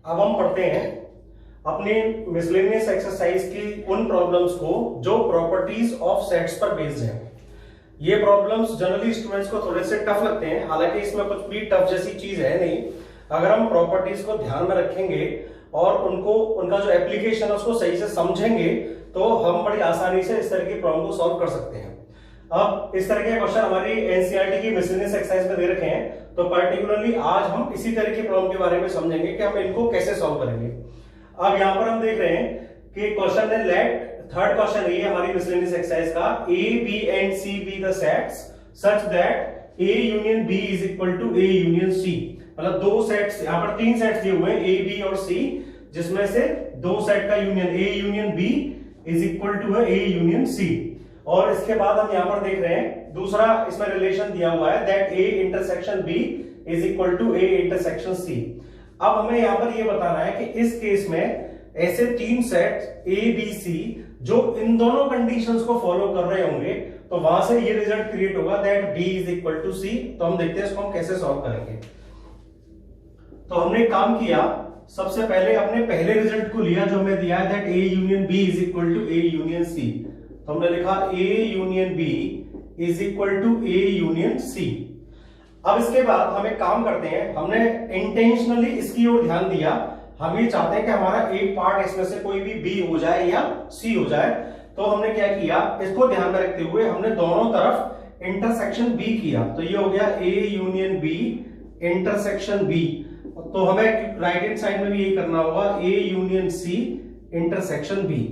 अब हम पढ़ते हैं अपनी मिसलेनियस एक्सरसाइज की उन प्रॉब्लम्स को जो प्रॉपर्टीज ऑफ सेट्स पर बेस्ड हैं। ये प्रॉब्लम्स जनरली स्टूडेंट्स को थोड़े से टफ लगते हैं, हालांकि इसमें कुछ भी टफ जैसी चीज है नहीं। अगर हम प्रॉपर्टीज को ध्यान में रखेंगे और उनका जो एप्लीकेशन है उसको सही से समझेंगे तो हम बड़ी आसानी से इस तरह की प्रॉब्लम को सॉल्व कर सकते हैं। अब इस तरह के क्वेश्चन हमारी एनसीईआरटी की मिसलेनियस एक्सरसाइज में दे रखे हैं, तो पर्टिकुलरली आज हम इसी तरह की प्रॉब्लम के बारे में समझेंगे कि हम इनको कैसे सॉल्व करेंगे। अब यहाँ पर हम देख रहे हैं कि क्वेश्चन है लेट थर्ड क्वेश्चन ये हमारी मिसलेनियस एक्सरसाइज का A B and C be the sets such that A union B is equal to A union C. मतलब दो सेट्स, यहाँ पर तीन सेट्स दिए हुए हैं ए बी और सी, जिसमें से दो सेट का union A union B is equal to है ए यूनियन सी। और इसके बाद हम यहां पर देख रहे हैं दूसरा इसमें रिलेशन दिया हुआ है that A intersection B is equal to A intersection C. अब हमें यहां पर यह बताना है कि इस केस में ऐसे तीन सेट ए बी सी जो इन दोनों कंडीशंस को फॉलो कर रहे होंगे तो वहां से ये रिजल्ट क्रिएट होगा that b is equal to c. तो हम देखते हैं इसको हम कैसे सॉल्व करेंगे। तो हमने काम किया, सबसे पहले अपने पहले रिजल्ट को लिया जो हमें दिया है that A union B is equal to A union C. तो हमने लिखा A union B is equal to A union C. अब इसके बाद हम एक काम करते हैं, हमने इंटेंशनली इसकी ओर ध्यान दिया। हम ये चाहते हैं कि हमारा एक पार्ट इसमें से कोई भी बी हो जाए या सी हो जाए। तो हमने क्या किया, इसको ध्यान में रखते हुए हमने दोनों तरफ इंटरसेक्शन बी किया। तो ये हो गया A union B intersection B. तो हमें राइट हैंड साइड में भी यही करना होगा A union C intersection B.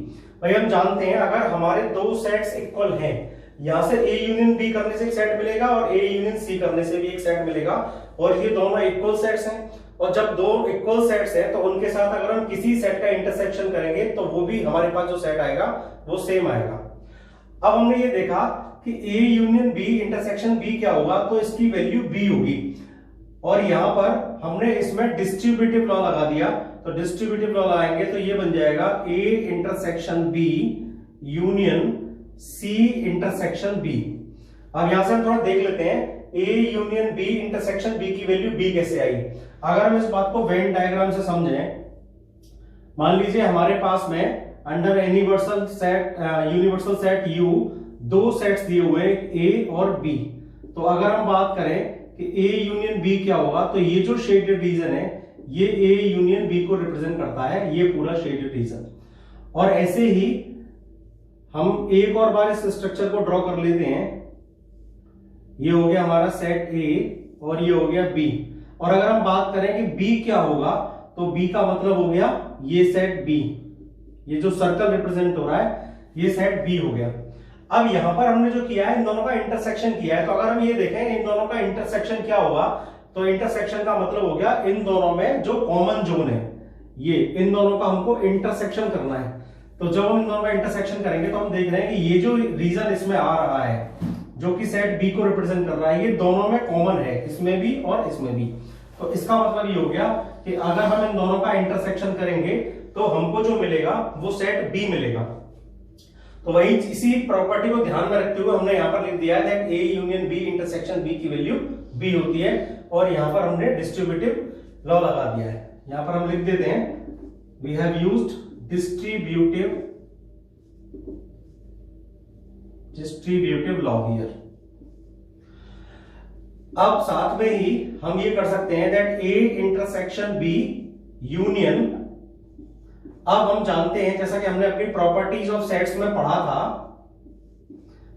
भाई हम जानते हैं अगर हमारे दो सेट्स इक्वल हैं, यहां से ए यूनियन बी करने से एक सेट मिलेगा और ए यूनियन सी करने से भी एक सेट मिलेगा, और ये दोनों इक्वल सेट्स हैं। और जब दो इक्वल सेट्स हैं तो उनके साथ अगर हम किसी सेट का इंटरसेक्शन करेंगे तो वो भी हमारे पास जो सेट आएगा वो सेम आएगा। अब हमने ये देखा कि A union B intersection B क्या होगा, तो इसकी वैल्यू बी होगी। और यहां पर हमने इसमें डिस्ट्रीब्यूटिव लॉ लगा दिया। तो डिस्ट्रीब्यूटिव लॉ लगाएंगे तो ये बन जाएगा A intersection B union C intersection B. अब यहां से हम थोड़ा देख लेते हैं A union B intersection B की वैल्यू बी कैसे आई। अगर हम इस बात को वेन डायग्राम से समझें, मान लीजिए हमारे पास में अंडर यूनिवर्सल सेट यू दो सेट्स दिए हुए हैं ए और बी। तो अगर हम बात करें कि ए यूनियन बी क्या होगा, तो ये जो शेडेड रीजन है ये ए यूनियन बी को रिप्रेजेंट करता है, ये पूरा शेडेड रीजन। और ऐसे ही हम एक और बार इस स्ट्रक्चर को ड्रॉ कर लेते हैं। ये हो गया हमारा सेट ए और ये हो गया बी। और अगर हम बात करें कि बी क्या होगा, तो बी का मतलब हो गया ये सेट बी, ये जो सर्कल रिप्रेजेंट हो रहा है ये सेट बी हो गया। अब यहां पर हमने जो किया है इन दोनों का इंटरसेक्शन किया है। तो अगर हम ये देखें इन दोनों का इंटरसेक्शन क्या होगा, तो इंटरसेक्शन का मतलब हो गया इन दोनों में जो कॉमन जोन है, ये इन दोनों का हमको इंटरसेक्शन करना है। तो जब हम इन दोनों का इंटरसेक्शन करेंगे तो हम देख रहे हैं कि ये जो रीजन इसमें आ रहा है जो कि सेट बी को रिप्रेजेंट कर रहा है, ये दोनों में कॉमन है, इसमें भी और इसमें भी। तो इसका मतलब ये हो गया कि अगर हम इन दोनों का इंटरसेक्शन करेंगे तो हमको जो मिलेगा वो सेट बी मिलेगा। तो वही इसी प्रॉपर्टी को ध्यान में रखते हुए हमने यहां पर लिख दिया है A union B intersection B की वैल्यू बी होती है। और यहां पर हमने डिस्ट्रीब्यूटिव लॉ लगा दिया है। यहां पर हम लिख देते हैं we have used distributive law here. अब साथ में ही हम ये कर सकते हैं that A intersection B union. अब हम जानते हैं जैसा कि हमने अपनी प्रॉपर्टीज ऑफ सेट्स में पढ़ा था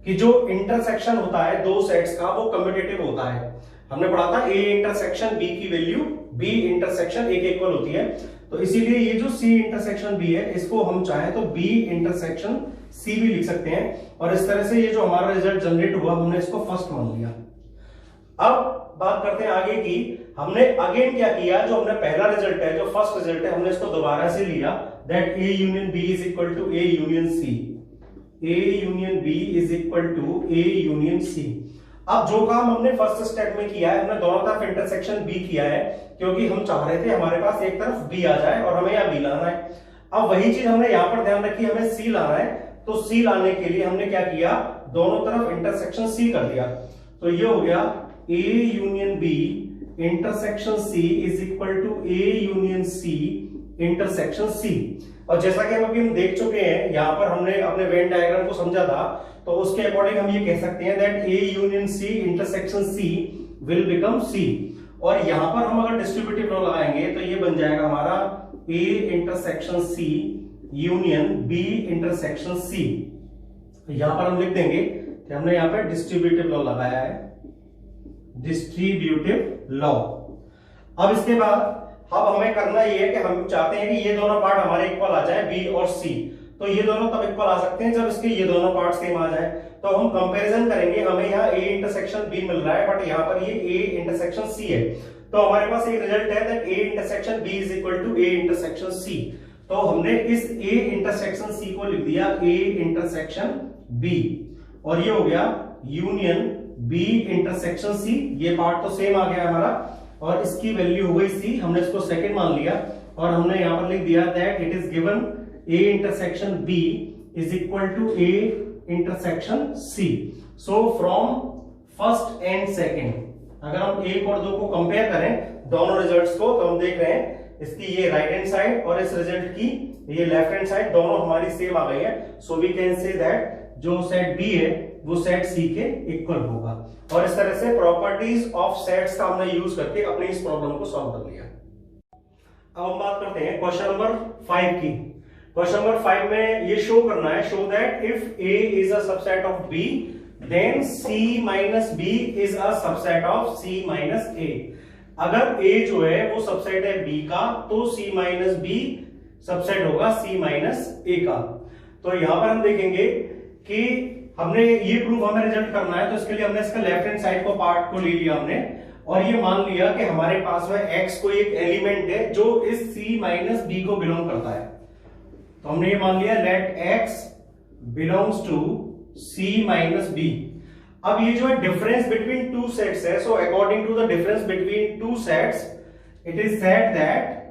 कि जो इंटरसेक्शन होता है दो सेट्स का वो कम्यूटेटिव होता है। हमने पढ़ा था ए इंटरसेक्शन बी की वैल्यू बी इंटरसेक्शन ए के इक्वल होती है। तो इसीलिए ये जो सी इंटरसेक्शन बी है इसको हम चाहे तो बी इंटरसेक्शन सी भी लिख सकते हैं। और इस तरह से ये जो हमारा रिजल्ट जनरेट हुआ हमने इसको फर्स्ट मान लिया। अब बात करते हैं आगे की। हमने अगेन क्या किया, जो हमने पहला रिजल्ट है जो फर्स्ट रिजल्ट है हमने इसको दोबारा से लिया that A union B is equal to A union C. A union B is equal to A union C. अब जो काम हमने फर्स्ट स्टेप में किया है, हमने दोनों तरफ इंटरसेक्शन बी किया है क्योंकि हम चाह रहे थे हमारे पास एक तरफ बी आ जाए और हमें यहाँ बी लाना है। अब वही चीज हमने यहां पर ध्यान रखी, हमें सी लाना है। तो सी लाने के लिए हमने क्या किया, दोनों तरफ इंटरसेक्शन सी कर दिया। तो ये हो गया A union B intersection C is equal to A union C intersection C. और जैसा कि हम देख चुके हैं, यहां पर हमने अपने वेन डायग्राम को समझा था, तो उसके अकॉर्डिंग हम ये कह सकते हैं that A union C intersection c will become c. और यहां पर हम अगर डिस्ट्रीब्यूटिव लॉ लगाएंगे तो ये बन जाएगा हमारा A intersection C union B intersection C. यहां पर हम लिख देंगे कि हमने यहां पर डिस्ट्रीब्यूटिव लॉ लगाया है, डिस्ट्रीब्यूटिव लॉ। अब इसके बाद अब हमें करना ये है कि हम चाहते हैं कि ये दोनों पार्ट हमारे इक्वल आ जाए बी और सी। तो ये दोनों तब इक्वल आ सकते हैं जब इसके ये दोनों पार्ट सेम आ जाए। तो हम कंपैरिजन करेंगे, हमें यहाँ ए इंटरसेक्शन बी मिल रहा है बट यहाँ पर ये ए इंटरसेक्शन सी है। तो हमारे पास एक रिजल्ट है that A intersection B is equal to A intersection C. तो हमने इस ए इंटरसेक्शन सी को लिख दिया ए इंटरसेक्शन बी, और ये हो गया यूनियन बी इंटरसेक्शन सी। ये पार्ट तो सेम आ गया हमारा और इसकी वैल्यू हो गई सी, हमने इसको सेकंड मान लिया और हमने यहां पर लिख दिया that it is given A intersection B is equal to A intersection C. So from first and second अगर हम एक और दो को कंपेयर करें दोनों रिजल्ट्स को, तो हम देख रहे हैं इसकी ये राइट हैंड साइड और इस रिजल्ट की ये लेफ्ट हैंड साइड दोनों हमारी सेम आ गई है। So we can say that जो सेट बी है वो सेट सी के इक्वल होगा। और इस तरह से प्रॉपर्टीज ऑफ सेट्स का हमने यूज करके अपनी इस प्रॉब्लम को सॉल्व कर लिया। अब हम बात करते हैं क्वेश्चन नंबर 5 की। क्वेश्चन नंबर 5 में ये शो करना है, show that if a is a subset of b then c minus b is a subset of c minus a. अगर ए जो है वो सबसेट है बी का तो सी माइनस बी सबसेट होगा सी माइनस ए का। तो यहां पर हम देखेंगे कि हमने ये प्रूफ हमें रिजल्ट करना है, तो इसके लिए हमने इसका लेफ्ट हैंड साइड को पार्ट को ले लिया हमने और ये मान लिया कि हमारे पास में x कोई एक एलिमेंट है जो इस c माइनस बी को बिलोंग करता है। तो हमने ये मान लिया let x belongs to c minus B. अब ये जो है डिफरेंस बिटवीन टू सेट्स है, so according to the difference between two sets it is said that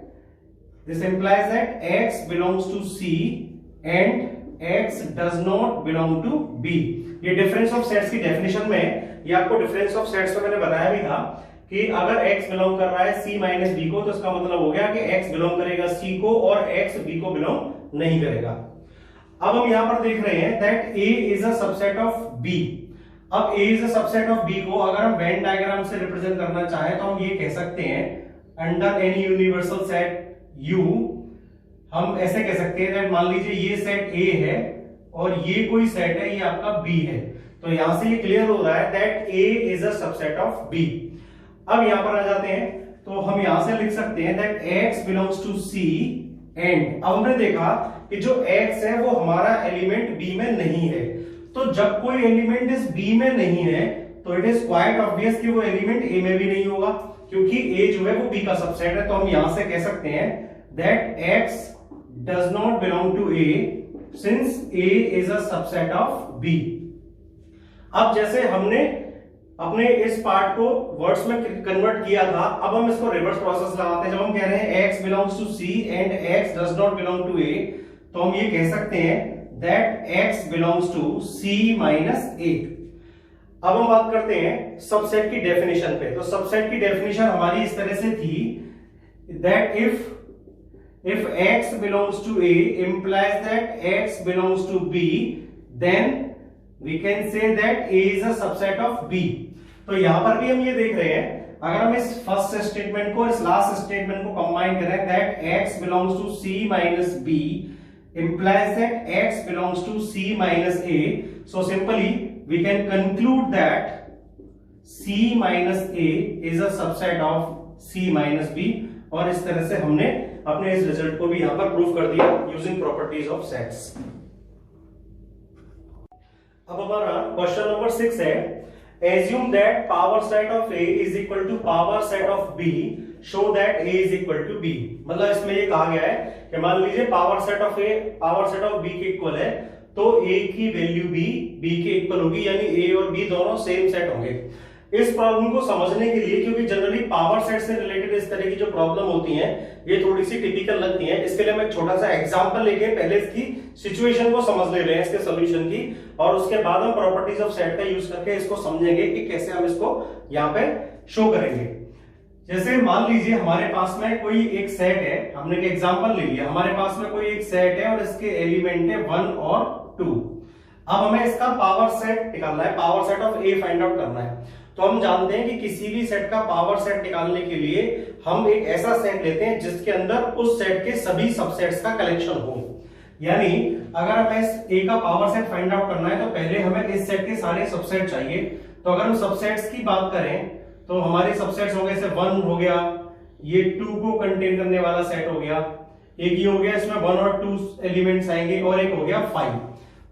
this implies that x belongs to c and x does not belong to b। ये difference of sets की definition में, ये आपको difference of sets में मैंने बताया भी था कि अगर x बिलोंग कर रहा है c माइनस b को तो इसका मतलब हो गया कि x बिलोंग करेगा c को और x b को बिलोंग नहीं करेगा। अब हम यहां पर देख रहे हैं that a is a subset of b। अब a is a subset of b को अगर हम वेन डायग्राम से रिप्रेजेंट करना चाहें तो हम ये कह सकते हैं under any universal set u हम ऐसे कह सकते हैं मान लीजिए ये सेट A है और ये कोई सेट है, ये आपका B है। तो यहां से ये क्लियर हो रहा है that A is a subset of B। अब यहां पर आ जाते हैं तो हम यहां से लिख सकते हैं that X belongs to C and अब हमने देखा कि जो X है वो हमारा एलिमेंट B में नहीं है। तो जब कोई एलिमेंट इस B में नहीं है तो इट इज क्वाइट ऑब्वियस कि वो एलिमेंट A में भी नहीं होगा, क्योंकि A जो है वो B का सबसेट है। तो हम यहां से कह सकते हैं that X does not belong to A since A is a subset of B। अब जैसे हमने अपने इस पार्ट को वर्ड्स में कन्वर्ट किया था, अब हम इसको रिवर्स प्रोसेस लगाते हैं। जब हम कह रहे हैं x belongs to C and x does not belong to A, तो हम ये कह सकते हैं that x belongs to C minus A। अब हम बात करते हैं सबसेट की डेफिनेशन पे। तो सबसेट की डेफिनेशन हमारी इस तरह से थी that if x belongs to A implies that x belongs to B, then we can say that A is a subset of B। तो यहां पर भी हम ये देख रहे हैं, अगर हम इस फर्स्ट स्टेटमेंट को इस लास्ट स्टेटमेंट को कंबाइन करें that x belongs to C minus B implies that x belongs to C minus A, so simply we can conclude that C minus A is a subset of C minus B। और इस तरह से हमने अपने इस result को भी यहां पर प्रूव कर दिया यूजिंग प्रॉपर्टीज ऑफ सेट्स। अब हमारा क्वेश्चन नंबर 6 है, assume that power set of A is equal to power set of B, show that A is equal to B। मतलब इसमें ये कहा गया है कि मान लीजिए power set of A power set of B के इक्वल है तो A की वैल्यू B के इक्वल होगी, यानी A और B दोनों सेम सेट होंगे। इस प्रॉब्लम को समझने के लिए, क्योंकि जनरली पावर सेट से रिलेटेड इस तरह की जो प्रॉब्लम होती हैं ये थोड़ी सी टिपिकल लगती हैं, इसके लिए हम एक छोटा सा एग्जांपल लेके पहले इसकी सिचुएशन को समझ ले रहे हैं, इसके सॉल्यूशन की, और उसके बाद हम प्रॉपर्टीज ऑफ सेट का यूज करके इसको समझेंगे कि कैसे हम इसको यहाँ पे शो करेंगे। जैसे मान लीजिए हमारे पास में कोई एक सेट है, हमने एक एग्जांपल ले लिया, हमारे पास में कोई एक सेट है और इसके एलिमेंट है 1 और 2। अब हमें इसका पावर सेट निकालना है, power set of A find out करना है। तो हम जानते हैं कि किसी भी सेट का पावर सेट निकालने के लिए हम एक ऐसा सेट लेते हैं जिसके अंदर उस सेट के सभी सबसेट्स का कलेक्शन हो। यानी अगर हमें इस ए का पावर सेट फाइंड आउट करना है तो पहले हमें इस सेट के सारे सबसेट चाहिए। तो अगर हम सबसेट्स की बात करें तो हमारे सबसेट्स हो गए, जैसे 1 हो गया, ये 2 को कंटेन करने वाला सेट हो गया, एक ये हो गया, इसमें 1 और 2 एलिमेंट्स आएंगे, और एक हो गया 5।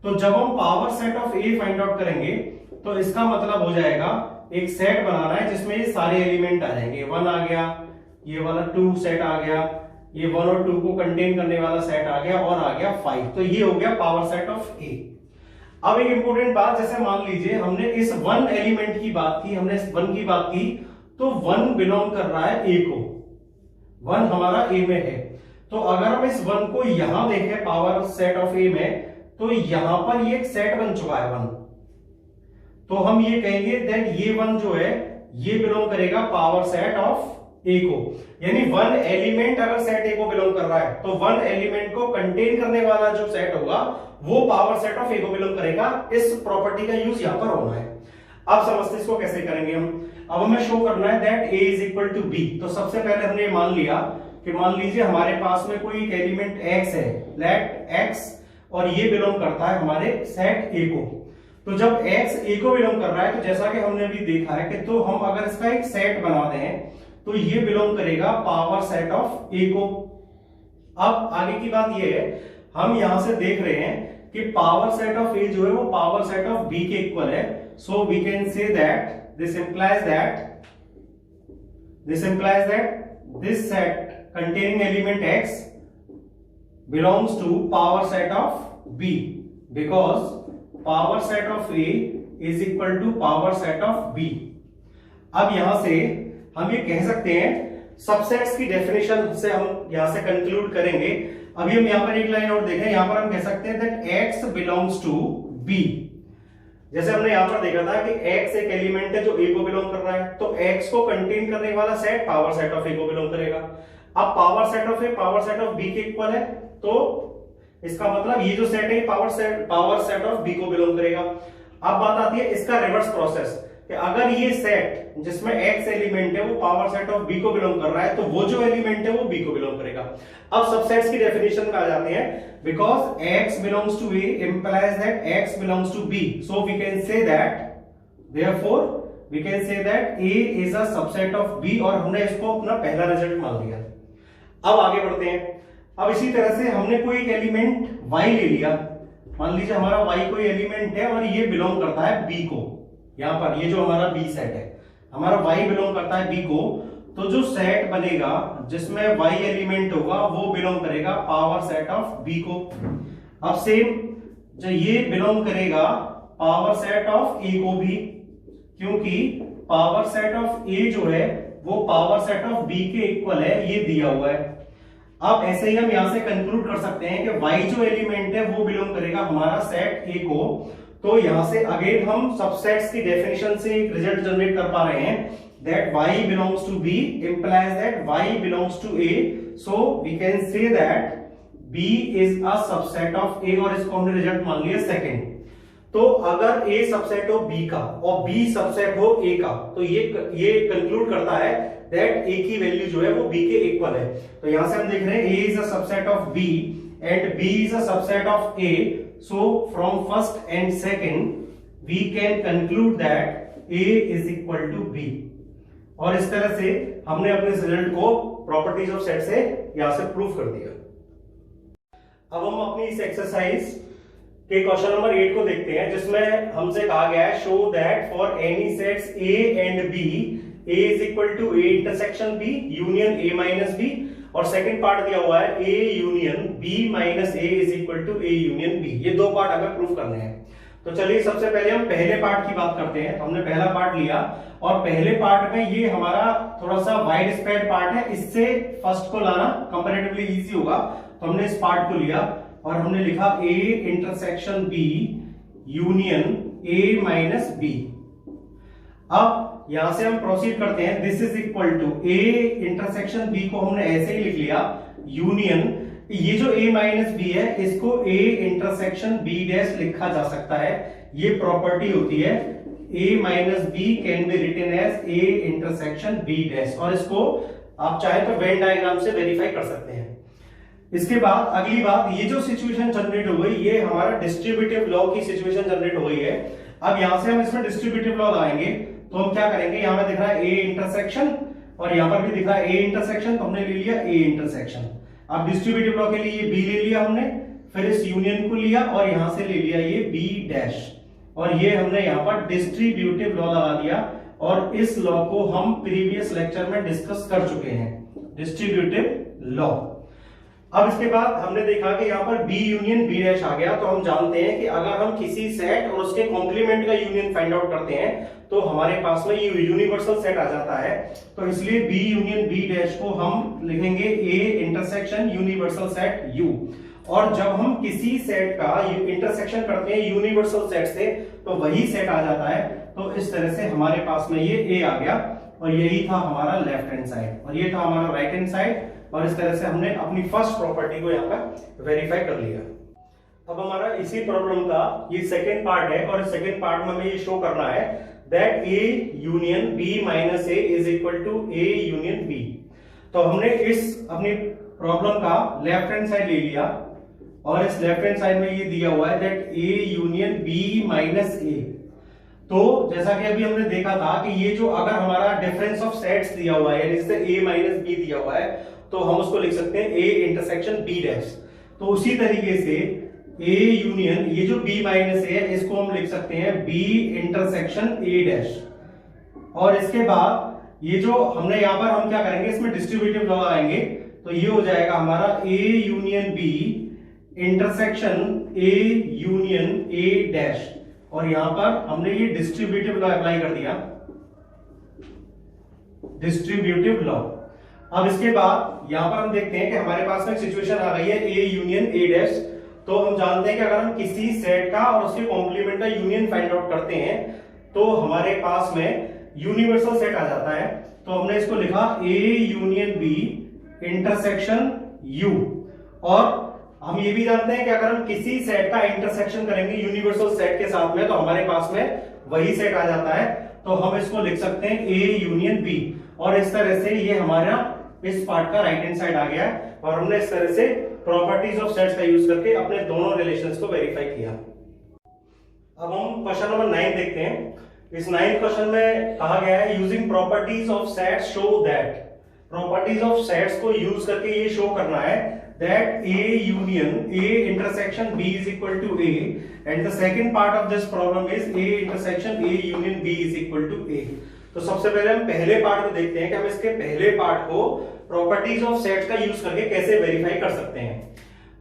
तो जब हम power set of A find out करेंगे तो इसका मतलब हो जाएगा एक सेट बनाना है जिसमें ये सारे एलिमेंट आ जाएंगे। 1 आ गया, ये वाला 2 सेट आ गया, ये 1 और 2 को कंटेन करने वाला सेट आ गया, और आ गया 5। तो ये हो गया पावर सेट ऑफ ए। अब एक इंपॉर्टेंट बात, जैसे मान लीजिए हमने इस 1 एलिमेंट की बात की, हमने इस 1 की बात की, तो 1 बिलोंग कर रहा है ए को, 1 हमारा ए में है। तो अगर हम इस 1 को यहां देखें पावर सेट ऑफ ए में, तो यहां पर ये एक सेट बन चुका है 1। तो हम ये कहेंगे दैट ये 1 जो है ये बिलोंग करेगा पावर सेट ऑफ ए को। यानी 1 एलिमेंट अगर सेट ए को बिलोंग कर रहा है तो 1 एलिमेंट को कंटेन करने वाला जो सेट होगा वो पावर सेट ऑफ ए को बिलोंग करेगा। इस प्रॉपर्टी का यूज यहां पर होना है। अब समझते इसको कैसे करेंगे हम। अब हमें शो करना है that A is equal to B. तो सबसे पहले हमने मान लिया कि मान लीजिए हमारे पास में कोई एक एलिमेंट एक्स है, लेट एक्स, और ये बिलोंग करता है हमारे सेट ए को। तो जब x a को बिलोंग कर रहा है तो जैसा कि हमने अभी देखा है कि तो हम अगर इसका एक सेट बना दें तो ये बिलोंग करेगा पावर सेट ऑफ a को। अब आगे की बात ये है, हम यहां से देख रहे हैं कि पावर सेट ऑफ a जो है वो पावर सेट ऑफ b के इक्वल है। So we can say that this implies that this set containing element x belongs to power set of b because power set of a is equal to power set of b। अब यहां से हम ये कह सकते हैं, subsets की definition से हम यहां से कंक्लूड करेंगे। अभी हम यहां पर एक लाइन और देखें, यहां पर हम कह सकते हैं that x belongs to b। जैसे हमने यहां पर देखा था कि x एक एलिमेंट है जो a को बिलोंग कर रहा है, तो x को कंटेन करने वाला set power set of a को बिलोंग करेगा। अब power set of a power set of b के इक्वल है, तो इसका मतलब ये जो सेट है पावर सेट ऑफ b को बिलोंग करेगा। अब बात आती है इसका रिवर्स प्रोसेस कि अगर ये सेट जिसमें x एलिमेंट है वो पावर सेट ऑफ b को बिलोंग कर रहा है तो वो जो एलिमेंट है वो b को बिलोंग करेगा। अब सबसेट्स की डेफिनेशन में आ जाते हैं। Because x belongs to a implies that x belongs to b, so we can say that therefore we can say that a is a subset of b, और हमने इसको अपना पहला रिजल्ट मान लिया। अब आगे बढ़ते हैं। अब इसी तरह से हमने कोई एक एलिमेंट y ले लिया, मान लीजिए हमारा y कोई एलिमेंट है और ये बिलोंग करता है b को। यहां पर ये जो हमारा b सेट है, हमारा y बिलोंग करता है b को, तो जो सेट बनेगा जिसमें y एलिमेंट होगा वो बिलोंग करेगा पावर सेट ऑफ b को। अब सेम जो ये बिलोंग करेगा पावर सेट ऑफ a को भी, क्योंकि पावर सेट ऑफ a जो है वो पावर सेट ऑफ b के इक्वल है, ये दिया हुआ है। अब ऐसे ही हम यहां से कंक्लूड कर सकते हैं कि y जो एलिमेंट है वो बिलोंग करेगा हमारा सेट a को। तो यहां से अगेन हम सबसेट्स की डेफिनेशन से एक रिजल्ट जनरेट कर पा रहे हैं that y belongs to b implies that y belongs to a, so we can say that b is a subset of a, और इसको हमने रिजल्ट मान लिया सेकंड। तो अगर a सबसेट हो b का और b सबसेट हो a का, तो ये कंक्लूड करता है that a की वैल्यू जो है वो b के इक्वल है। तो यहां से हम देख रहे हैं a is a subset of b and b is a subset of a, so from first and second we can conclude that a is equal to b। और इस तरह से हमने अपने रिजल्ट को प्रॉपर्टीज ऑफ सेट से यहां से प्रूव कर दिया। अब हम अपनी इस एक्सरसाइज के क्वेश्चन नंबर 8 को देखते हैं, जिसमें हमसे कहा गया है show that for any sets a and b a is equal to a intersection b union a minus b, और सेकंड पार्ट दिया हुआ है a union b minus a is equal to a union b। ये दो part हमें prove करने हैं। तो चलिए सबसे पहले हम पहले पार्ट की बात करते हैं। तो हमने पहला पार्ट लिया और पहले पार्ट में ये हमारा थोड़ा सा वाइड स्प्रेड पार्ट है, इससे फर्स्ट को लाना कंपैरेटिवली इजी होगा। तो हमने इस पार्ट को लिया और हमने लिखा a intersection b union a minus b। अब यहां से हम प्रोसीड करते हैं, this is equal to A intersection B को हमने ऐसे ही लिख लिया यूनियन, ये जो a माइनस बी है इसको a इंटरसेक्शन b डैश लिखा जा सकता है, ये प्रॉपर्टी होती है a minus B can be written as a intersection b dash, और इसको आप चाहे तो वेन डायग्राम से वेरीफाई कर सकते हैं। इसके बाद अगली बात, ये जो सिचुएशन जनरेट हो गई ये हमारा डिस्ट्रीब्यूटिव लॉ की सिचुएशन जनरेट हो गई है। अब यहां से हम इसमें डिस्ट्रीब्यूटिव लॉ लगाएंगे, तो हम क्या करेंगे, यहां में दिख रहा है a इंटरसेक्शन और यहां पर भी दिख रहा है a इंटरसेक्शन, तो हमने ले लिया a इंटरसेक्शन। अब डिस्ट्रीब्यूटिव लॉ के लिए ये b ले लिया हमने, फिर इस यूनियन को लिया और यहां से ले लिया ये b डैश, और ये हमने यहां पर डिस्ट्रीब्यूटिव लॉ लगा दिया, और इस लॉ को हम प्रीवियस लेक्चर में डिस्कस कर चुके हैं, डिस्ट्रीब्यूटिव लॉ। अब इसके बाद हमने देखा कि यहाँ पर b यूनियन b डैश आ गया, तो हम जानते हैं कि अगर हम किसी सेट और उसके कॉम्प्लीमेंट का यूनियन फाइंड आउट करते हैं तो हमारे पास में ये यूनिवर्सल सेट आ जाता है, तो इसलिए b यूनियन b डैश को हम लिखेंगे a intersection universal set u, और जब हम किसी सेट का इंटरसेक्शन करते हैं यूनिवर्सल सेट से तो वही सेट आ जाता है, तो इस तरह से हमारे पास में ये a आ गया, और यही था हमारा लेफ्ट हैंड साइड और ये था हमारा राइट हैंड साइड, और इस तरह से हमने अपनी फर्स्ट प्रॉपर्टी को यहाँ पर वेरीफाई कर लिया। अब हमारा इसी प्रॉब्लम का ये सेकंड पार्ट है, और सेकंड पार्ट में हमें ये शो करना है that A union B minus A is equal to A union B। तो हमने इस अपनी प्रॉब्लम का लेफ्ट हैंड साइड ले लिया, और इस लेफ्ट हैंड साइड में ये दिया हुआ है that A union B minus A। तो जैसा कि अभी हमने देखा था कि ये जो अगर हमारा डिफरेंस ऑफ सेट्स दिया हुआ है, जैसे A माइनस B दिया हुआ है, तो हम उसको लिख सकते हैं A इंटरसेक्शन B डैश। तो उसी तरीके से A यूनियन ये जो B माइनस A है इसको हम लिख सकते हैं B इंटरसेक्शन A डैश, और इसके बाद ये जो हमने यहाँ पर हम क्या करेंगे, इसमें डिस्ट्रीब्यूटिव लॉ लगाएंगे, तो ये हो जाएगा हमारा A union B intersection A union A dash, और यहां पर हमने ये डिस्ट्रीब्यूटिव लॉ अप्लाई कर दिया, डिस्ट्रीब्यूटिव लॉ। अब इसके बाद यहां पर हम देखते हैं कि हमारे पास में सिचुएशन आ गई है A यूनियन A डैश। तो हम जानते हैं कि अगर हम किसी सेट का और उसके कॉम्प्लीमेंट का यूनियन फाइंड आउट करते हैं तो हमारे पास में यूनिवर्सल सेट आ जाता है, तो हमने इसको लिखा A union B intersection U, और हम ये भी जानते हैं कि अगर हम किसी सेट का इंटरसेक्शन करेंगे यूनिवर्सल सेट के साथ में तो हमारे पास में वही सेट आ जाता है, तो हम इसको लिख सकते हैं A यूनियन B, और इस तरह से ये हमारा इस पार्ट का राइट हैंड साइड आ गया, और हमने इस तरह से प्रॉपर्टीज ऑफ सेट्स का यूज करके अपने दोनों रिलेशंस को वेरीफाई किया। अब हम क्वेश्चन नंबर 9 देखते हैं। इस 9th क्वेश्चन में कहा गया है using properties of sets show that, properties of sets को यूज करके ये शो करना है that A union A intersection B is equal to A, and the second part of this problem is A intersection A union B is equal to A। तो सबसे पहले हम पहले पार्ट को देखते हैं कि हम इसके पहले पार्ट को प्रॉपर्टीज ऑफ सेट्स का यूज करके कैसे वेरीफाई कर सकते हैं।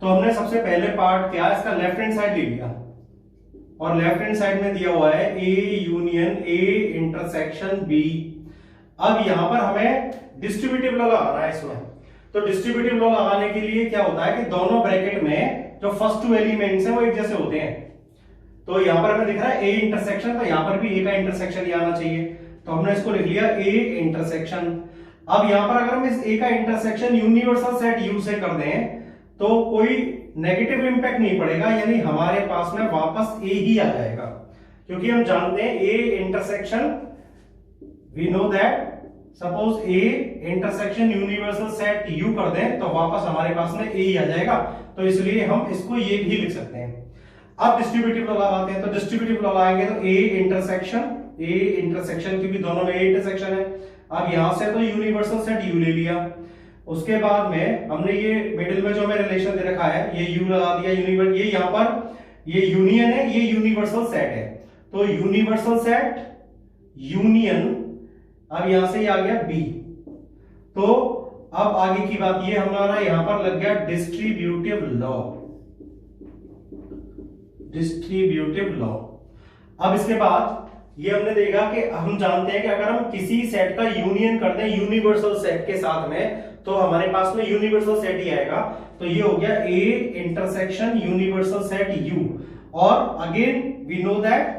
तो हमने सबसे पहले पार्ट क्या, इसका लेफ्ट हैंड साइड ले लिया, और लेफ्ट हैंड साइड में दिया हुआ है A union A intersection B। अब यहां पर हमें डिस्ट्रीब्यूटिव लॉ लगाना है इसमें, तो डिस्ट्रीब्यूटिव लॉ लगाने के लिए क्या होता है कि दोनों ब्रैकेट में जो फर्स्ट टू एलिमेंट्स हैं वो एक जैसे होते हैं। तो यहां पर हमें दिख रहा है A इंटरसेक्शन, तो यहां पर भी A का इंटरसेक्शन ही आना चाहिए, तो हमने इसको लिख लिया A इंटरसेक्शन। अब यहां पर अगर हम इस A का इंटरसेक्शन यूनिवर्सल सेट U से कर दें तो कोई नेगेटिव इंपैक्ट नहीं पड़ेगा, यानी हमारे पास में वापस A ही आ जाएगा, क्योंकि हम जानते हैं A intersection, we know that suppose A intersection universal set U कर दें तो वापस हमारे पास में A ही आ जाएगा, तो इसलिए हम इसको ये भी लिख सकते हैं। अब डिस्ट्रीब्यूटिव लॉ लगाते हैं, तो डिस्ट्रीब्यूटिव लॉ लगाएंगे तो A इंटरसेक्शन क्योंकि दोनों में A इंटरसेक्शन है। अब यहां से तो यूनिवर्सल सेट U ले लिया, उसके बाद में हमने ये मिडिल में जो हमें रिलेशन दे रखा है ये U लगा दिया, ये यहां पर ये यूनियन है, ये यूनिवर्सल सेट है, तो यूनिवर्सल सेट यूनियन, अब यहां से ये आ गया B। तो अब आगे की बात ये हमारा यहां पर लग गया डिस्ट्रीब्यूटिव लॉ, डिस्ट्रीब्यूटिव लॉ। अब इसके बाद ये हमने देखा कि हम जानते हैं कि अगर हम किसी सेट का यूनियन करते हैं यूनिवर्सल सेट के साथ में तो हमारे पास में यूनिवर्सल सेट ही आएगा, तो ये हो गया A intersection universal set U। और अगेन वी नो दैट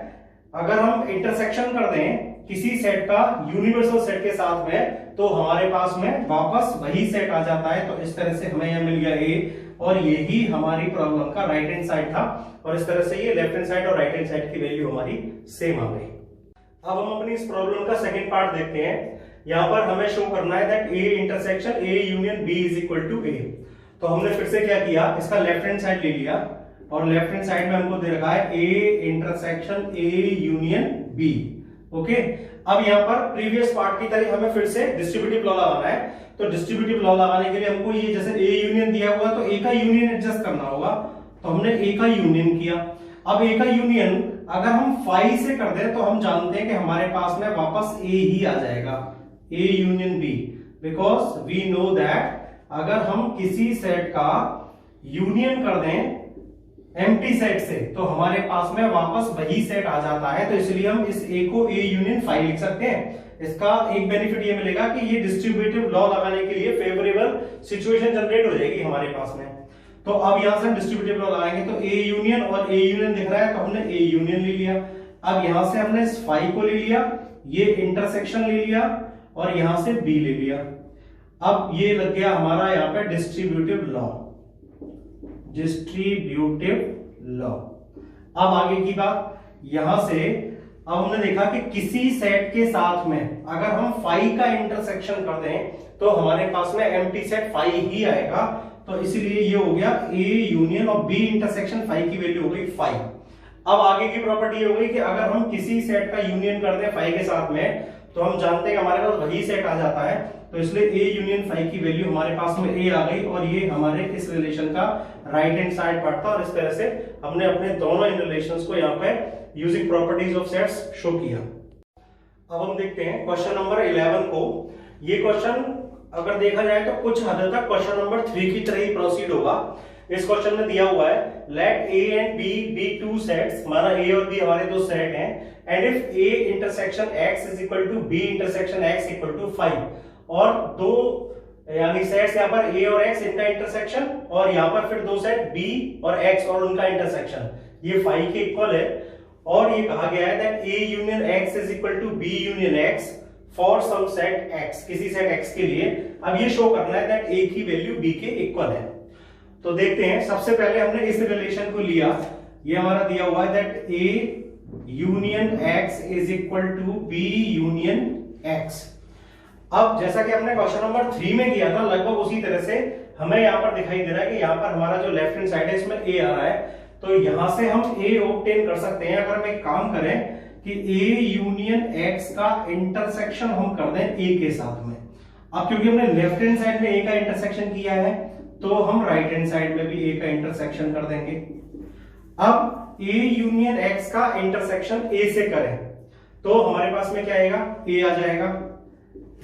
अगर हम इंटरसेक्शन कर दें किसी सेट का यूनिवर्सल सेट के साथ में, तो हमारे पास में वापस वही सेट आ जाता है। तो इस तरह से हमें यह मिल गया ए, और यही हमारी प्रॉब्लम का राइट हैंड साइड था, और इस तरह से ये लेफ्ट हैंड साइड और राइट हैंड साइड की वैल्यू हमारी सेम आ गई। अब हम अपनी इस प्रॉब्लम का सेकंड पार्ट देखते हैं। यहां पर हमें शो करना है that A intersection A union B is equal to a. तो हमने फिर से क्या किया, इसका लेफ्ट हैंड साइड ले लिया, और लेफ्ट हैंड साइड में हमको दे रखा है A intersection A union B. Okay, अब यहाँ पर प्रीवियस पार्ट की तरह हमें फिर से डिस्ट्रीब्यूटिव लॉ लगाना है। तो डिस्ट्रीब्यूटिव लॉ लगाने के लिए हमको ये जैसे ए यूनियन दिया हुआ तो ए का यूनियन एडजस्ट करना होगा। तो हमने ए का यूनियन किया। अब ए का यूनियन अगर हम फाई से कर दें तो हम जानते हैं कि हमारे पास में वापस ए ही आ जाएगा, A union B, because we know that अगर हम किसी सेट का यूनियन कर दें एम्प्टी सेट से तो हमारे पास में वापस वही सेट आ जाता है। तो इसलिए हम इस ए को ए यूनियन फाई लिख सकते हैं। इसका एक बेनिफिट ये मिलेगा कि ये डिस्ट्रीब्यूटिव लॉ लगाने के लिए फेवरेबल सिचुएशन जनरेट हो जाएगी हमारे पास में। तो अब यहां से हम डिस्ट्रीब्यूटिव लॉ लगाएंगे, तो ए यूनियन और ए यूनियन दिख रहा है, तो हमने ए यूनियन ले लिया। अब यहां से हमने इस फाई को ले लिया, ये इंटरसेक्शन ले लिया, और यहां से बी ले लिया। अब ये लग गया हमारा यहाँ पे डिस्ट्रीब्यूटिव लॉ, डिस्ट्रीब्यूटिव लॉ। अब आगे की बात, यहां से अब हमने देखा कि किसी सेट के साथ में अगर हम फाई का इंटरसेक्शन कर दें तो हमारे पास में एम्प्टी सेट फाई ही आएगा। तो इसीलिए ये हो गया ए यूनियन और बी इंटरसेक्शन फाई की वैल्यू हो गई फाई। अब आगे की प्रॉपर्टी हो गई कि अगर हम किसी सेट का यूनियन कर दें फाई के साथ में तो हम जानते हैं कि हमारे पास वही सेट आ जाता है। तो इसलिए ए यूनियन फाई की वैल्यू हमारे पास में ए आ गई, और ये हमारे इस रिलेशन का राइट हैंड साइड पार्ट था। और इस तरह से हमने अपने दोनों इन रिलेशंस को यहाँ पे using properties of sets show किया। अब हम देखते हैं क्वेश्चन नंबर 11 को। ये क्वेश्चन अगर देखा जाए तो कुछ हद तक क्वेश्चन नंबर 3 की तरह ही प्रोसीड होगा। इस क्वेश्चन में दिया हुआ है let A and B be two sets, माना ए और बी हमारे दो सेट हैं, and if A intersection X is equal to B intersection X equal to 5, और दो यानी सेट्स यहाँ पर ए और एक्स इनका इंटरसेक्शन, और यहाँ पर फिर दो सेट बी और एक्स और उनका इंटरसेक्शन, ये 5 के इक्वल है। और ये कहा गया है that A union X is equal to B union X for some set X, किसी सेट एक्स के लिए। अब ये शो करना है दैट ए की वैल्यू बी के इक्वल है। तो देखते हैं, सबसे पहले हमने इस रिलेशन को लिया, ये हमारा दिया हुआ है that A union X is equal to B union X. अब जैसा कि हमने क्वेश्चन नंबर 3 में किया था लगभग उसी तरह से हमें यहाँ पर दिखाई दे रहा है कि यहाँ पर हमारा जो लेफ्ट हैंड साइड है इसमें ए आ रहा है। तो यहां से हम ए ऑब्टेन कर सकते हैं अगर हम एक काम करें कि ए यूनियन एक्स का इंटरसेक्शन हम कर दें ए के साथ में। अब क्योंकि हमने लेफ्ट हैंड साइड में ए का इंटरसेक्शन किया है तो हम राइट हैंड साइड में भी ए का इंटरसेक्शन कर देंगे। अब ए यूनियन एक्स का इंटरसेक्शन ए से करें तो हमारे पास में क्या आएगा, ए आ जाएगा।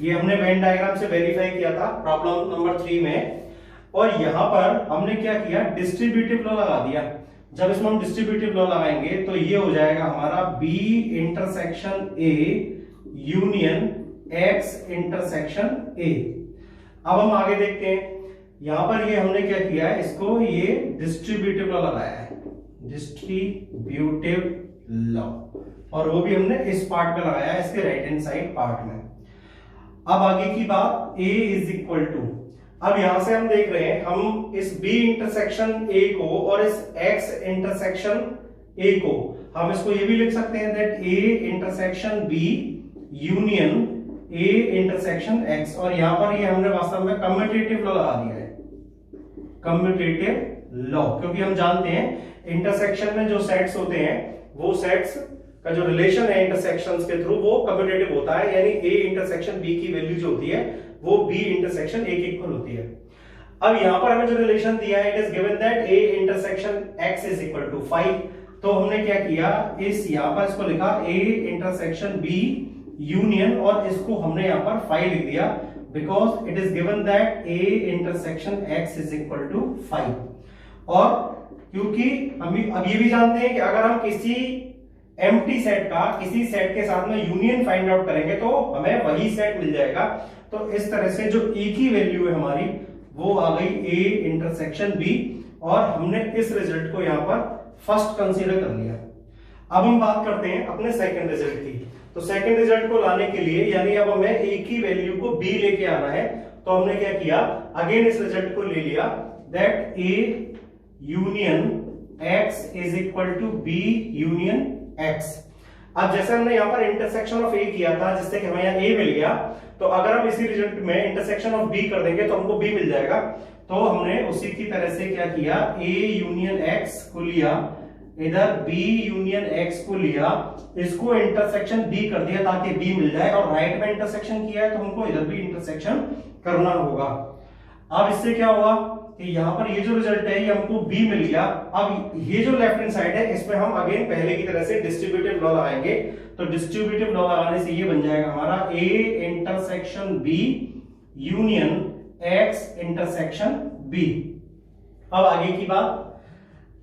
ये हमने वेन डायग्राम से वेरीफाई किया था प्रॉब्लम नंबर 3 में। और यहां पर हमने क्या किया, डिस्ट्रीब्यूटिव लॉ लगा दिया। जब इसमें हम डिस्ट्रीब्यूटिव लॉ लगाएंगे तो ये हो जाएगा हमारा B intersection A union X intersection A. अब हम आगे देखते हैं, यहां पर ये हमने क्या किया है, इसको ये डिस्ट्रीब्यूटिव लॉ लगाया है, डिस्ट्रीब्यूटिव लॉ, और वो भी हमने इस पार्ट पे लगाया है, इसके राइट हैंड साइड पार्ट में। अब आगे की बात, a इज इक्वल टू, अब यहां से हम देख रहे हैं हम इस b इंटरसेक्शन a को और इस x इंटरसेक्शन a को हम इसको ये भी लिख सकते हैं that a intersection b union a intersection x। और यहां पर ये हमने वास्तव में कम्यूटेटिव लॉ लगा दिया है, कम्यूटेटिव लॉ, क्योंकि हम जानते हैं इंटरसेक्शन में जो सेट्स होते हैं वो सेट्स का जो रिलेशन है इंटरसेक्शंस के थ्रू वो कम्यूटेटिव होता है, यानी a इंटरसेक्शन b की वैल्यू जो होती है वो b इंटरसेक्शन a के इक्वल होती है। अब यहां पर हमें जो रिलेशन दिया है, it is given that a intersection x is equal to 5। तो हमने क्या किया, इस यहां पर इसको लिखा a इंटरसेक्शन b यूनियन, और इसको हमने यहां पर 5 लिख दिया because it is given that a intersection x is equal to 5। और क्योंकि हम अब ये भी जानते हैं कि अगर हम किसी एम्प्टी सेट का किसी सेट के साथ में यूनियन फाइंड आउट करेंगे तो हमें वही सेट मिल जाएगा। तो इस तरह से जो ए की वैल्यू है हमारी वो आ गई ए इंटरसेक्शन बी, और हमने इस रिजल्ट को यहां पर फर्स्ट कंसीडर कर लिया। अब हम बात करते हैं अपने सेकंड रिजल्ट की। तो सेकंड रिजल्ट को लाने के लिए यानी अब हमें a की वैल्यू को b लेके आना है, तो हमने क्या किया, अगेन इस रिजल्ट को ले लिया that a union x is equal to b union x। अब जैसे हमने यहाँ पर इंटरसेक्शन ऑफ a किया था जिससे कि हमें यहाँ a मिल गया, तो अगर हम इसी रिजल्ट में इंटरसेक्शन ऑफ b कर देंगे तो हमको b मिल जाएगा। तो हमने उसी की तरह से क्या किया, a यूनियन x को लिया, इधर b यूनियन x को लिया, इसको इंटरसेक्शन b कर दिया ताकि b मिल जाए, और राइट में इंटरसेक्शन किया है तो हमको इधर भी इंटरसेक्शन करना होगा। अब इससे क्या होगा कि यहाँ पर ये जो रिजल्ट है ये हमको b मिल गया। अब ये जो लेफ्ट हैंड साइड है इसमें हम अगेन पहले की तरह से डिस्ट्रीब्यूटिव लॉ लगाएंगे, तो डिस्ट्रीब्यूटिव लॉ लगाने से ये बन जाएगा हमारा a intersection b union x intersection b। अब आगे की बात,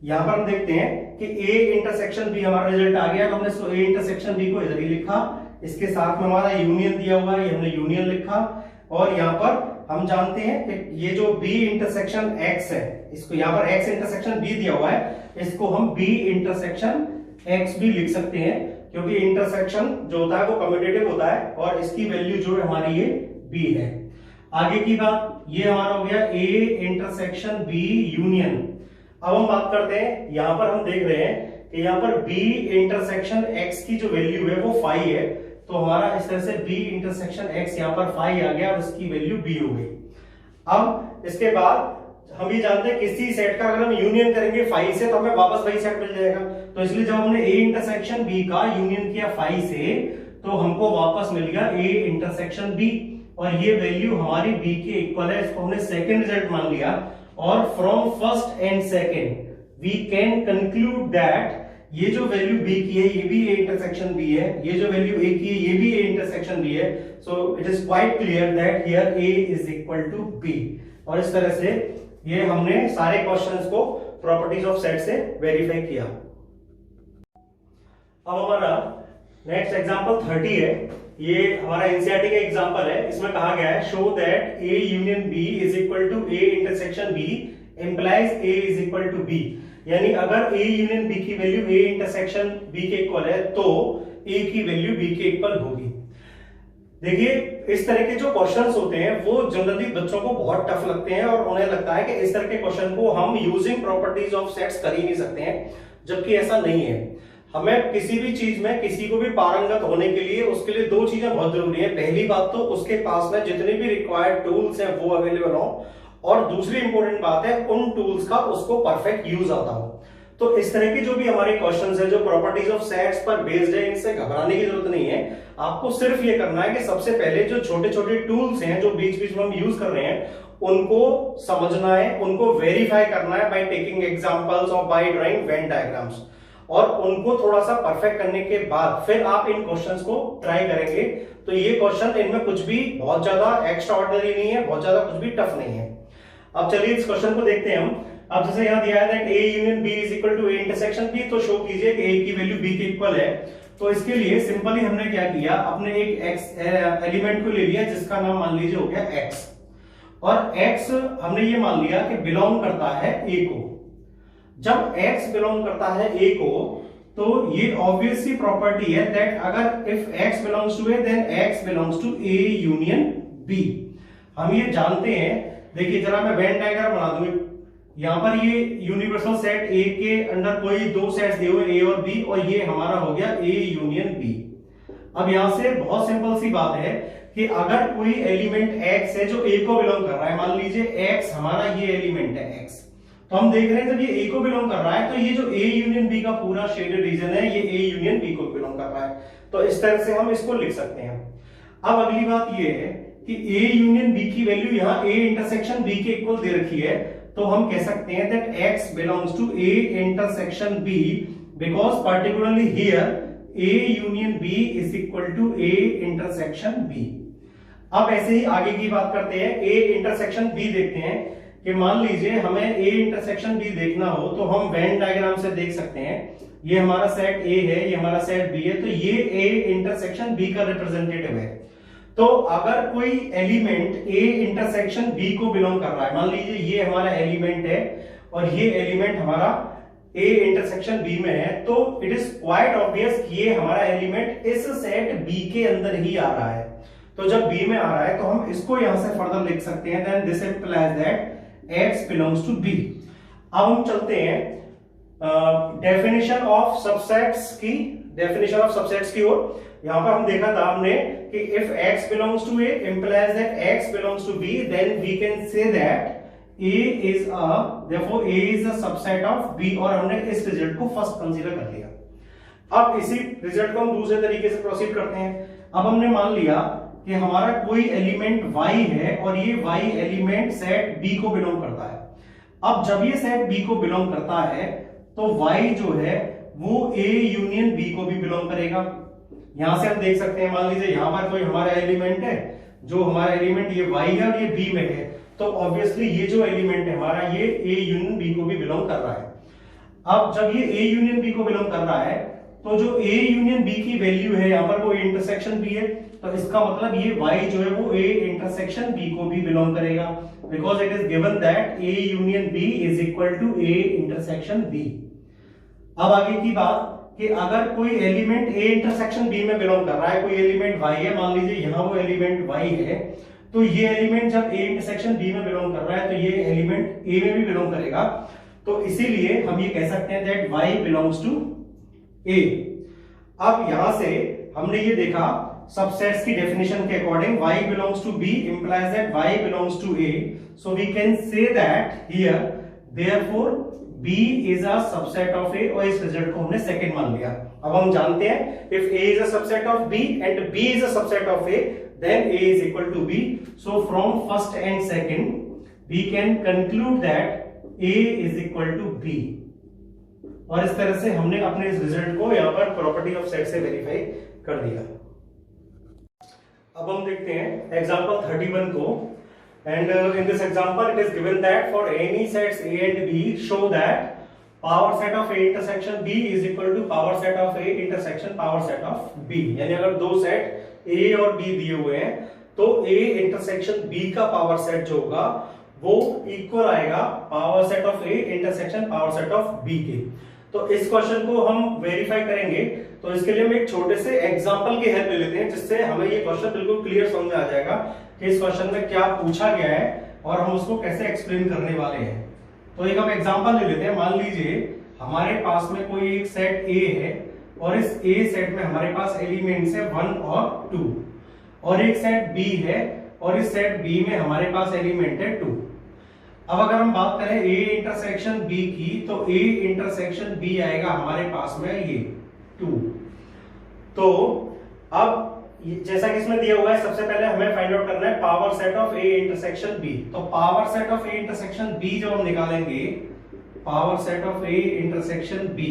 यहां पर हम देखते हैं कि a इंटरसेक्शन b हमारा रिजल्ट आ गया, तो हमने इसको a इंटरसेक्शन b को इधर ही लिखा, इसके साथ में हमारा यूनियन दिया हुआ है, ये हमने यूनियन लिखा, और यहाँ पर हम जानते हैं कि ये जो b इंटरसेक्शन x है, इसको यहाँ पर x इंटरसेक्शन b दिया हुआ है, इसको हम b इंटरसेक्शन x भी लिख सकते हैं, क्योंकि इंटरसेक्शन जो होता है वो कम्यूटेटिव होता है और इसकी वैल्यू जो है हमारी ये b है। आगे की बात, ये हमारा हो गया a इंटरसेक्शन b यूनियन। अब हम बात करते हैं, यहां पर हम देख रहे हैं कि यहाँ पर b इंटरसेक्शन x की जो वैल्यू है वो 5 है, तो हमारा इस तरह से b इंटरसेक्शन x यहाँ पर 5 आ गया और उसकी वैल्यू b हो गई। अब इसके बाद हम ये जानते हैं किसी सेट का अगर हम यूनियन करेंगे 5 से तो हमें वापस वही सेट मिल जाएगा, तो इसलिए जब हमने a इंटरसेक्शन b का यूनियन किया 5 से तो हमको वापस मिल गया a इंटरसेक्शन b, और ये वैल्यू हमारी b के इक्वल है, इसको हमने सेकंड रिजल्ट मान लिया। और from first and second we can conclude that ये जो वैल्यू b की है ये भी a इंटरसेक्शन b है, ये जो वैल्यू a की है ये भी a इंटरसेक्शन b है, so it is quite clear that here a is equal to b। और इस तरह से ये हमने सारे क्वेश्चंस को प्रॉपर्टीज ऑफ सेट से वेरीफाई किया। अब हमारा नेक्स्ट एग्जांपल 30 है, ये हमारा एनसीईआरटी का एग्जांपल है। इसमें कहा गया है show that a union b is equal to a intersection b implies a is equal to b, यानी अगर a यूनियन b की वैल्यू a इंटरसेक्शन b के इक्वल है तो a की वैल्यू b के इक्वल होगी। देखिए इस तरह के जो क्वेश्चंस होते हैं वो जनरली बच्चों को बहुत टफ लगते हैं और उन्हें लगता है कि इस तरह के क्वेश्चन को हम यूजिंग प्रॉपर्टीज ऑफ सेट्स कर ही नहीं सकते हैं, जबकि ऐसा नहीं है। हमें किसी भी चीज में किसी को भी पारंगत होने के लिए उसके लिए दो चीजें बहुत जरूरी है। पहली बात तो उसके पास में जितने भी रिक्वायर्ड टूल्स हैं वो अवेलेबल हो, और दूसरी इंपॉर्टेंट बात है उन टूल्स का उसको परफेक्ट यूज आता हो। तो इस तरह के जो भी हमारे क्वेश्चंस हैं जो प्रॉपर्टीज ऑफ सेट्स पर बेस्ड है, इनसे घबराने की जरूरत नहीं है। आपको सिर्फ ये करना है कि सबसे पहले जो छोटे छोटे टूल्स हैं जो बीच बीच में हम यूज कर रहे हैं उनको समझना है, उनको वेरीफाई करना है बाय टेकिंग एग्जांपल्स और बाय ड्राइंग वेन डायग्राम्स, और उनको थोड़ा सा परफेक्ट करने के बाद फिर आप इन क्वेश्चंस को ट्राई करेंगे। तो ये क्वेश्चन इनमें कुछ भी बहुत ज्यादा एक्स्ट्रा ऑर्डिनरी नहीं है, बहुत ज्यादा कुछ भी टफ नहीं है। अब चलिए इस क्वेश्चन को देखते हैं हम। अब जैसे यहाँ दिया है that a union b is equal to a intersection b, तो शो कीजिए कि a की वैल्यू b के इक्वल है। तो इसके लिए सिंपली हमने क्या किया, अपने एक x एलिमेंट को ले लिया जिसका नाम मान लीजिए हो गया x, और x हमने ये मान लिया कि बिलोंग करता है a को। जब x बिलोंग करता है a को तो ये ऑब्वियस सी प्रॉपर्टी है दैट अगर if x belongs to a then x belongs to a union b। हम ये जानते हैं, देखिए जरा मैं वेन डायग्राम बना दूं। यहां पर ये यूनिवर्सल सेट A के अंदर कोई दो सेट्स दिए हुए A और B, और ये हमारा हो गया A यूनियन B। अब यहां से बहुत सिंपल सी बात है कि अगर कोई एलिमेंट X है जो A को बिलोंग कर रहा है, मान लीजिए X हमारा ये एलिमेंट है X, तो हम देख रहे हैं जब ये A को बिलोंग कर रहा है तो ये जो A यूनियन B का पूरा शेडेड रीजन है ये A यूनियन B को बिलोंग कर रहा है, तो इस तरह से हम इसको लिख सकते हैं। अब अगली बात ये है कि A यूनियन B की वैल्यू यहाँ A इंटरसेक्शन B के इक्वल दे रखी है, तो हम कह सकते हैं that x belongs to A intersection B because particularly here A union B is equal to A intersection B। अब ऐसे ही आगे की बात करते हैं, A intersection B देखते हैं कि मान लीजिए हमें A intersection B देखना हो तो हम वेन डायग्राम से देख सकते हैं। ये हमारा सेट A है, ये हमारा सेट B है, तो ये A intersection B का रिप्रेजेंटेटिव है। तो अगर कोई एलिमेंट A इंटरसेक्शन B को बिलोंग कर रहा है, मान लीजिए ये हमारा एलिमेंट है और ये एलिमेंट हमारा ए इंटरसेक्शन बी में है, तो इट इज क्वाइट ऑब्वियस कि ये हमारा एलिमेंट इस सेट बी के अंदर ही आ रहा है। तो जब बी में आ रहा है तो हम इसको यहां से फर्दर लिख सकते हैं, then this implies that X belongs to B. अब हम चलते हैं डेफिनेशन ऑफ सबसेट्स की ओर। यहां पर हम देखा था हमने कि if x belongs to A implies that x belongs to B, then we can say that therefore A is a subset of B, और हमने इस रिजल्ट को फर्स्ट कंसीडर कर लिया। अब इसी रिजल्ट को हम दूसरे तरीके से प्रोसीड करते हैं। अब हमने मान लिया कि हमारा कोई एलिमेंट y है और ये y एलिमेंट सेट B को बिलोंग करता है। अब जब ये सेट B को बिलोंग करता है तो y जो है वो A यूनियन B को भी बिलोंग करेगा। यहां से हम देख सकते हैं, मान लीजिए यहां पर कोई हमारा एलिमेंट है, जो हमारा एलिमेंट ये y है और ये B में है, तो ऑब्वियसली ये जो एलिमेंट है हमारा ये A यूनियन B को भी बिलोंग कर रहा है। अब जब ये A यूनियन B को बिलोंग कर रहा है तो जो A यूनियन B की वैल्यू है यहां पर वो इंटरसेक्शन B है, तो इसका मतलब ये y जो है वो A इंटरसेक्शन B को भी बिलोंग करेगा, because it is given that A union B is equal to A intersection B। अब आगे की बात कि अगर कोई एलिमेंट A इंटरसेक्शन B में बिलोंग कर रहा है, कोई एलिमेंट y है, मान लीजिए यहां वो एलिमेंट y है, तो ये एलिमेंट जब A इंटरसेक्शन B में बिलोंग कर रहा है तो ये एलिमेंट A में भी बिलोंग करेगा। तो इसीलिए हम ये कह सकते हैं that y belongs to A। अब यहां से हमने ये देखा सबसेट्स की डेफिनेशन के according y belongs to B implies that y belongs to A, so we can say that here therefore B is a subset of A, और इस रिजल्ट को हमने सेकंड मान लिया। अब हम जानते हैं if A is a subset of B and B is a subset of A, then A is equal to B. So from first and second we can conclude that A is equal to B, और इस तरह से हमने अपने इस result को यहाँ पर प्रॉपर्टी ऑफ सेट से वेरीफाई कर दिया। अब हम देखते हैं एग्जांपल 31 को, and in this example it is given that for any sets A and B show that power set of A intersection B is equal to power set of A intersection power set of B। यानी अगर दो set A और B दिए हुए हैं तो A intersection B का power set जो होगा वो इक्वल आएगा power set of A intersection power set of B के। तो इस क्वेश्चन को हम वेरीफाई करेंगे, तो इसके लिए हम एक छोटे से एग्जांपल की हेल्प ले लेते हैं, जिससे हमें ये क्वेश्चन बिल्कुल क्लियर समझ में आ जाएगा कि इस क्वेश्चन में क्या पूछा गया है और हम उसको कैसे एक्सप्लेन करने वाले हैं। तो एक हम एग्जांपल ले लेते हैं। मान लीजिए हमारे पास में कोई एक सेट A है और इस A सेट में हमारे पास एलिमेंट्स है 1 और 2, और एक सेट B है और इस सेट B में हमारे पास एलिमेंट है 2। अब अगर हम बात करें A इंटरसेक्शन B की, तो A इंटरसेक्शन B आएगा हमारे पास में ये 2। तो अब जैसा कि इसमें दिया हुआ है, सबसे पहले हमें फाइंड आउट करना है power set of A intersection B। तो power set of A intersection B जो हम निकालेंगे, power set of A intersection B,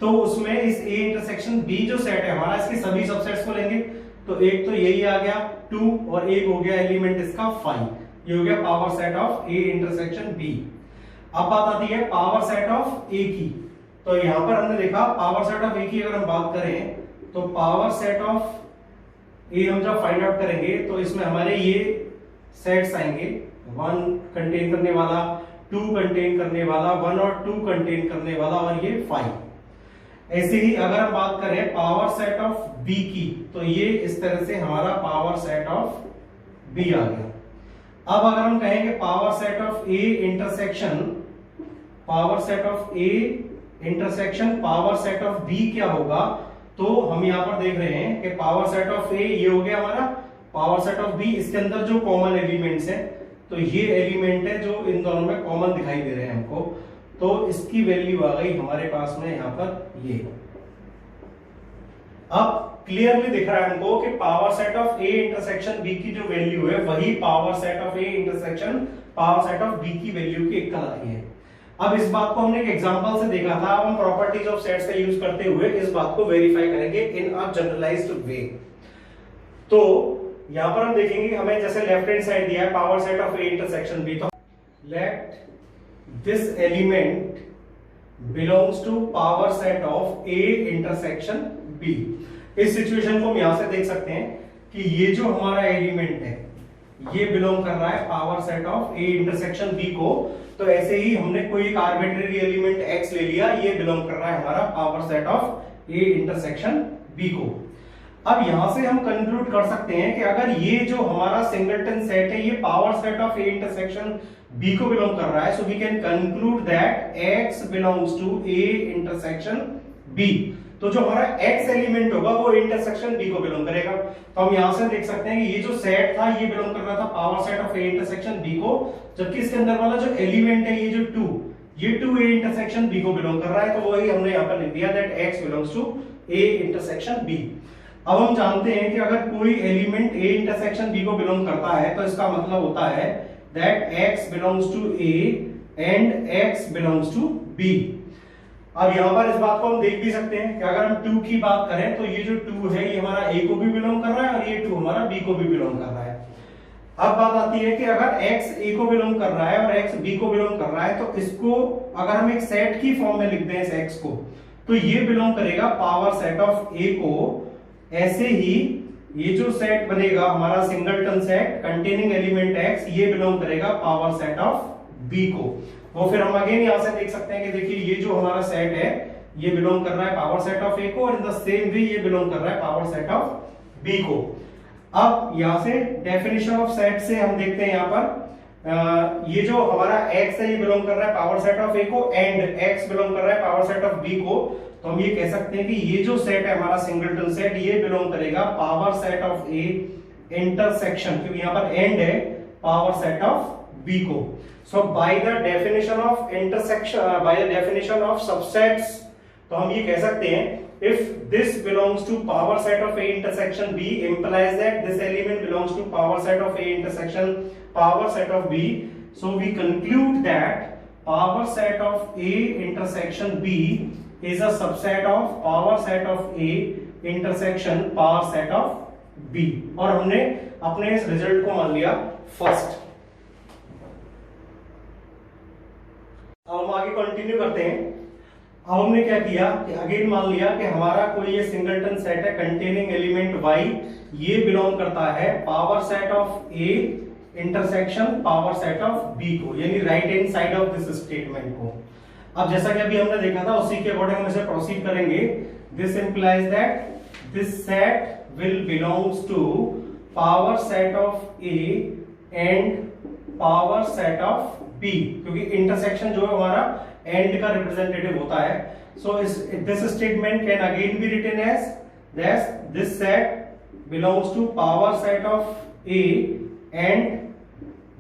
तो उसमें इस A इंटरसेक्शन B जो सेट है हमारा, इसके सभी सबसेट्स को लेंगे। तो एक तो यही आ गया 2 और एक हो गया एलिमेंट इसका 5, ये हो गया power set of A intersection B। अब बात आती है पावर सेट ऑफ A की। तो यहां पर हमने देखा पावर सेट ऑफ A की अगर हम बात करें तो पावर सेट ऑफ A हम जब फाइंड आउट करेंगे तो इसमें हमारे ये सेट्स आएंगे, 1 कंटेन करने वाला, 2 कंटेन करने वाला, 1 और 2 कंटेन करने वाला, और ये 5। ऐसे ही अगर हम बात करें पावर सेट ऑफ B की, तो ये इस तरह से हमारा पावर सेट ऑफ B आ गया। अब अगर हम कहेंगे power set of A intersection, power set of A intersection power set of B क्या होगा, तो हम यहां पर देख रहे हैं कि पावर सेट ऑफ A ये हो गया हमारा, पावर सेट ऑफ B इसके अंदर जो कॉमन एलिमेंट्स हैं, तो ये एलिमेंट है जो इन दोनों में कॉमन दिखाई दे रहे हैं हमको, तो इसकी वैल्यू आ गई हमारे पास में यहां पर ये। अब क्लियरली दिख रहा है हमको कि power set of A intersection B की जो वैल्यू है वही power set of A intersection power set of B की वैल्यू की इक्वल आई है। अब इस बात को हमने एक एग्जांपल से देखा था, अब हम प्रॉपर्टीज ऑफ सेट्स का यूज करते हुए इस बात को वेरीफाई करेंगे इन अ जनरलाइज्ड वे। तो यहां पर हम देखेंगे हमें जैसे लेफ्ट हैंड साइड दिया है power set of A intersection B, तो let this element belongs to power set of A intersection B। इस सिचुएशन को हम यहां से देख सकते हैं कि ये जो हमारा एलिमेंट है ये बिलोंग कर रहा है power set of A intersection B को, तो ऐसे ही हमने कोई एक आर्बिट्रेरी एलिमेंट x ले लिया, ये बिलोंग कर रहा है हमारा power set of A intersection B को। अब यहां से हम कंक्लूड कर सकते हैं कि अगर ये जो हमारा सिंगलटन सेट है ये power set of A intersection B को बिलोंग कर रहा है, so we can conclude that x belongs to A intersection B। तो जो हमारा x एलिमेंट होगा वो इंटरसेक्शन B को बिलोंग करेगा। तो हम यहां से देख सकते हैं कि ये जो सेट था ये बिलोंग कर रहा था power set of A intersection B को, जबकि इसके अंदर वाला जो एलिमेंट है ये जो 2, ये 2 A इंटरसेक्शन B को बिलोंग कर रहा है। तो वही हमने यहाँ पर लिख दिया that x belongs to A intersection B। अब हम जानते हैं कि अगर कोई एलिमेंट A इंटरसेक्शन B को बिलोंग करता है तो इसका मतलब होता है that x belongs to A and x belongs to B। अब यहां पर इस बात को हम देख भी सकते हैं कि अगर हम 2 की बात करें तो ये जो 2 है ये हमारा A को भी बिलोंग कर रहा है और ये 2 हमारा B को भी बिलोंग कर रहा है। अब बात आती है कि अगर x A को बिलोंग कर रहा है और x B को बिलोंग कर रहा है तो इसको अगर हम एक सेट की फॉर्म में लिख दें इस x को, तो ये बिलोंग करेगा पावर सेट ऑफ A को। ऐसे ही ये जो सेट बनेगा हमारा singleton set containing element x, ये बिलोंग करेगा पावर सेट ऑफ B को। वो फिर हम अगेन यहां से देख सकते हैं कि देखिए ये जो हमारा सेट है ये बिलोंग कर रहा है पावर सेट ऑफ A को और इन द सेम वे ये बिलोंग कर रहा है पावर सेट ऑफ B को। अब यहां से डेफिनेशन ऑफ सेट से हम देखते हैं यहां पर ये जो हमारा x है ये बिलोंग कर रहा है पावर सेट ऑफ A को एंड x बिलोंग कर रहा है पावर सेट ऑफ B को। तो हम ये कह सकते हैं कि ये जो सेट है हमारा सिंगलटन सेट ये बिलोंग करेगा power set of A intersection, क्योंकि यहां पर एंड है पावर सेट ऑफ B को। So by the definition of intersection, by the definition of subsets, तो हम ये कह सकते हैं if this belongs to power set of A intersection B implies that this element belongs to power set of A intersection power set of B. So we conclude that power set of A intersection B is a subset of power set of A intersection power set of B। और हमने अपने इस result को मान लिया first. अब हम आगे कंटिन्यू करते हैं। अब हमने क्या किया कि अगेन मान लिया कि हमारा कोई ये सिंगलटन सेट है कंटेनिंग एलिमेंट y, ये बिलोंग करता है power set of A intersection power set of B को, यानी right hand side of this statement को। अब जैसा कि अभी हमने देखा था उसी के अकॉर्डिंग हम इसे प्रोसीड करेंगे। This implies that this set will belongs to power set of A and power set of B, क्योंकि इंटरसेक्शन जो है हमारा एंड का रिप्रेजेंटेटिव होता है। So this statement can again be written as this set belongs to power set of A and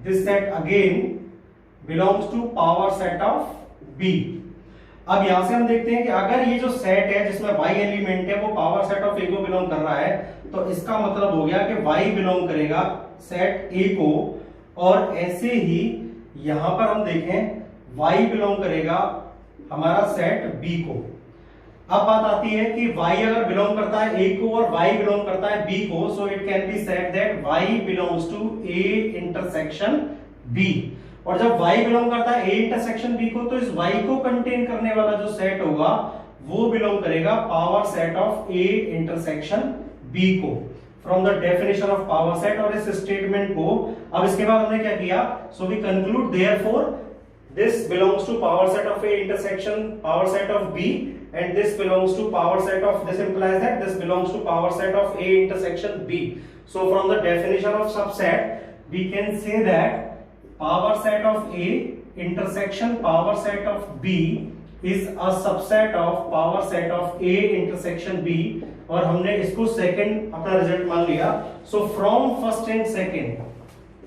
this set again belongs to power set of B। अब यहां से हम देखते हैं कि अगर ये जो सेट है जिसमें y एलिमेंट है वो पावर सेट ऑफ A को बिलोंग कर रहा है, तो इसका मतलब हो गया कि y बिलोंग करेगा सेट A को, और ऐसे ही यहां पर हम देखें y बिलोंग करेगा हमारा सेट B को। अब बात आती है कि y अगर बिलोंग करता है A को और y बिलोंग करता है B को, so it can be said that y belongs to A intersection B। और जब y बिलोंग करता है A इंटरसेक्शन B को, तो इस y को कंटेन करने वाला जो सेट होगा वो बिलोंग करेगा power set of A intersection B को, from the definition of power set. और इस स्टेटमेंट को अब इसके बाद हमने क्या किया, so we conclude therefore this belongs to power set of A intersection power set of B and this belongs to power set of, this implies that this belongs to power set of A intersection B. So from the definition of subset we can say that power set of A intersection power set of B is a subset of power set of A intersection B, और हमने इसको second अपना result मान लिया। So from first and second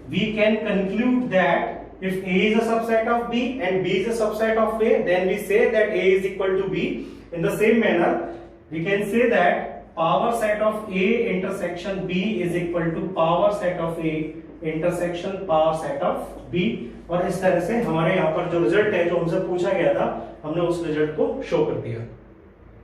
we can conclude that if A is a subset of B and B is a subset of A, then we say that A is equal to B. In the same manner we can say that power set of A intersection B is equal to power set of A intersection power set of B। और इस तरह से हमारे यहाँ पर जो result है जो हमसे पूछा गया था हमने उस रिजल्ट को शो कर दिया।